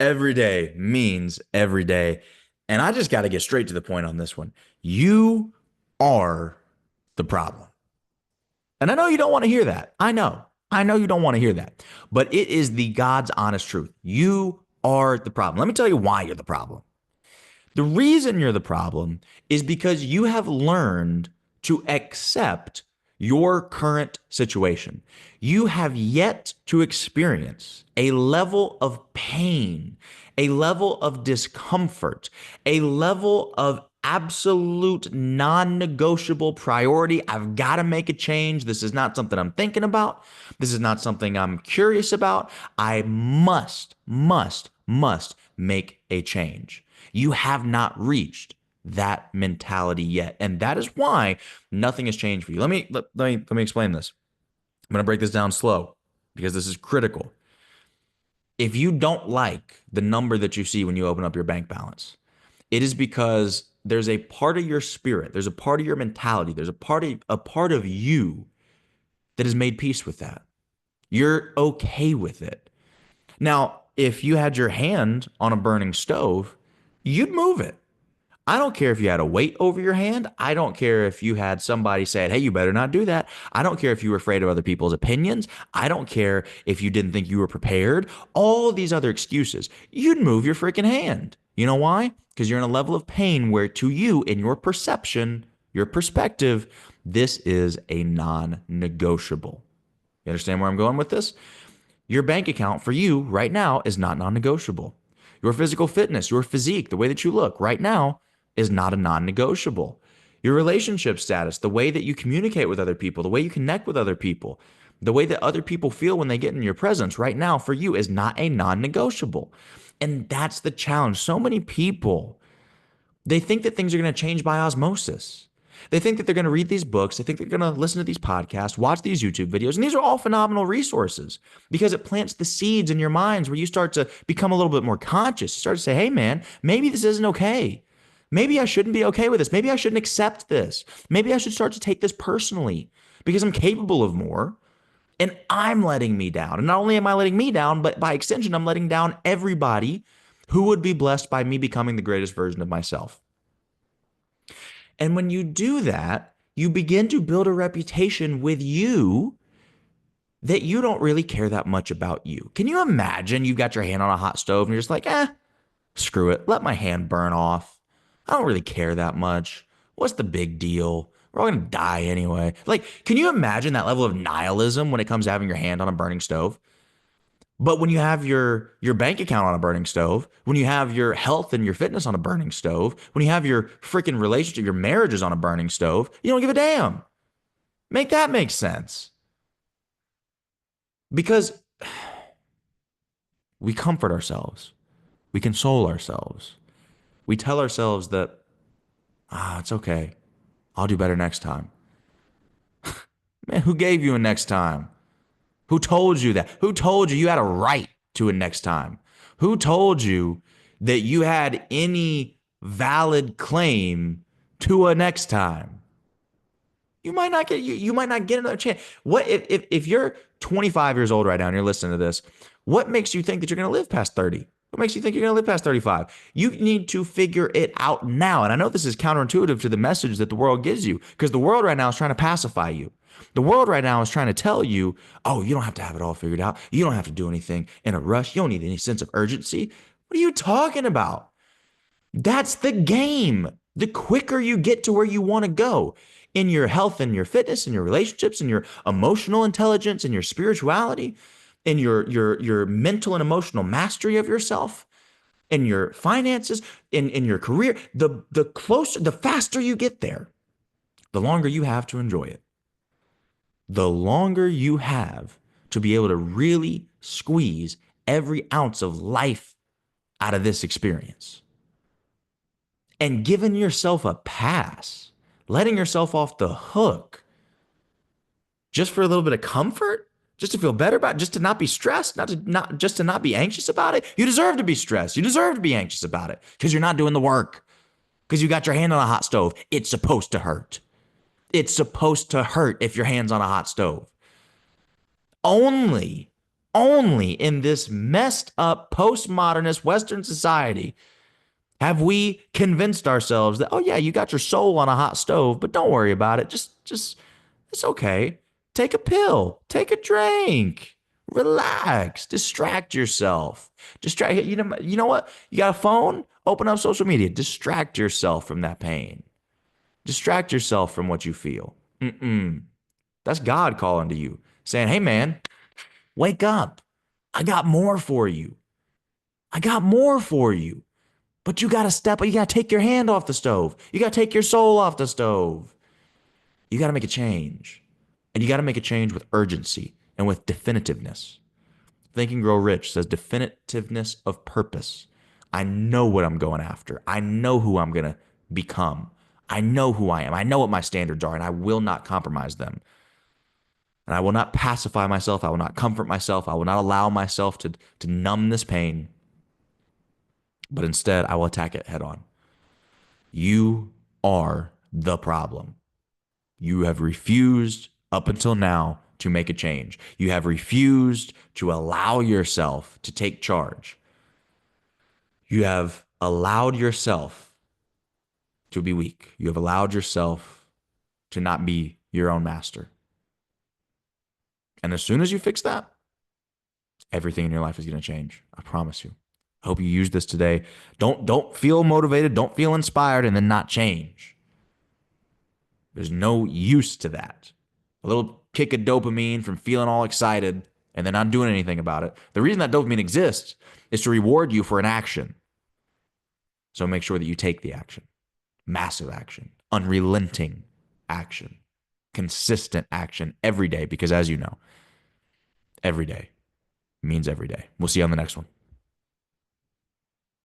Every day means every day. And I just got to get straight to the point on this one. You are the problem. And I know you don't want to hear that. I know. I know you don't want to hear that. But it is the God's honest truth. You are the problem. Let me tell you why you're the problem. The reason you're the problem is because you have learned to accept your current situation. You have yet to experience a level of pain, a level of discomfort, a level of absolute non negotiable priority. I've got to make a change. This is not something I'm thinking about. This is not something I'm curious about. I must make a change. You have not reached that mentality yet. And that is why nothing has changed for you. Let me explain this. I'm going to break this down slow because this is critical. If you don't like the number that you see when you open up your bank balance, it is because there's a part of your spirit, there's a part of your mentality, there's a part of you that has made peace with that. You're okay with it. Now, if you had your hand on a burning stove, you'd move it. I don't care if you had a weight over your hand. I don't care if you had somebody saying, hey, you better not do that. I don't care if you were afraid of other people's opinions. I don't care if you didn't think you were prepared. All these other excuses. You'd move your freaking hand. You know why? Because you're in a level of pain where to you, in your perception, your perspective, this is a non negotiable. You understand where I'm going with this? Your bank account for you right now is not non negotiable. Your physical fitness, your physique, the way that you look right now is not a non negotiable. Your relationship status, the way that you communicate with other people, the way you connect with other people, the way that other people feel when they get in your presence right now for you is not a non negotiable. And that's the challenge. So many people, they think that things are going to change by osmosis. They think that they're going to read these books. They think they're going to listen to these podcasts, watch these YouTube videos. And these are all phenomenal resources because it plants the seeds in your minds where you start to become a little bit more conscious. You start to say, hey, man, maybe this isn't okay. Maybe I shouldn't be okay with this. Maybe I shouldn't accept this. Maybe I should start to take this personally because I'm capable of more and I'm letting me down. And not only am I letting me down, but by extension, I'm letting down everybody who would be blessed by me becoming the greatest version of myself. And when you do that, you begin to build a reputation with you that you don't really care that much about you. Can you imagine you've got your hand on a hot stove and you're just like, screw it. Let my hand burn off. I don't really care that much. What's the big deal? We're all going to die anyway. Like, can you imagine that level of nihilism when it comes to having your hand on a burning stove? But when you have your bank account on a burning stove, when you have your health and your fitness on a burning stove, when you have your freaking relationship, your marriage is on a burning stove, you don't give a damn. Make that make sense. Because we comfort ourselves. We console ourselves. We tell ourselves that, it's okay. I'll do better next time. Man, who gave you a next time? Who told you that? Who told you you had a right to a next time? Who told you that you had any valid claim to a next time? You might not get another chance. What if you're 25 years old right now and you're listening to this? What makes you think that you're going to live past 30? What makes you think you're going to live past 35? You need to figure it out now. And I know this is counterintuitive to the message that the world gives you because the world right now is trying to pacify you. The world right now is trying to tell you, oh, you don't have to have it all figured out. You don't have to do anything in a rush. You don't need any sense of urgency. What are you talking about? That's the game. The quicker you get to where you want to go in your health and your fitness and your relationships and your emotional intelligence and your spirituality and your mental and emotional mastery of yourself and your finances in your career, the faster you get there, the longer you have to enjoy it. The longer you have to be able to really squeeze every ounce of life out of this experience. And giving yourself a pass, letting yourself off the hook just for a little bit of comfort, just to feel better about it, just to not be stressed, not just to not be anxious about it. You deserve to be stressed. You deserve to be anxious about it because you're not doing the work. Because you got your hand on a hot stove. It's supposed to hurt. It's supposed to hurt if your hand's on a hot stove. Only Only in this messed up postmodernist Western society have we convinced ourselves that, oh yeah, you got your soul on a hot stove, but don't worry about it. Just it's okay. Take a pill, take a drink, relax, distract yourself. Distract you know what? You got a phone? Open up social media. Distract yourself from that pain. Distract yourself from what you feel. Mm-mm. That's God calling to you, saying, "Hey man, wake up. I got more for you. I got more for you." But you got to you got to take your hand off the stove. You got to take your soul off the stove. You got to make a change. And you got to make a change with urgency and with definitiveness. Think and Grow Rich says definitiveness of purpose. I know what I'm going after. I know who I'm going to become. I know who I am. I know what my standards are, and I will not compromise them. And I will not pacify myself. I will not comfort myself. I will not allow myself to numb this pain, but instead, I will attack it head on. You are the problem. You have refused up until now to make a change. You have refused to allow yourself to take charge. You have allowed yourself to be weak. You have allowed yourself to not be your own master. And as soon as you fix that, everything in your life is going to change. I promise you. I hope you use this today. Don't feel motivated, don't feel inspired and then not change. There's no use to that. A little kick of dopamine from feeling all excited and then not doing anything about it. The reason that dopamine exists is to reward you for an action. So make sure that you take the action. Massive action, unrelenting action, consistent action every day, because as you know, every day means every day. We'll see you on the next one.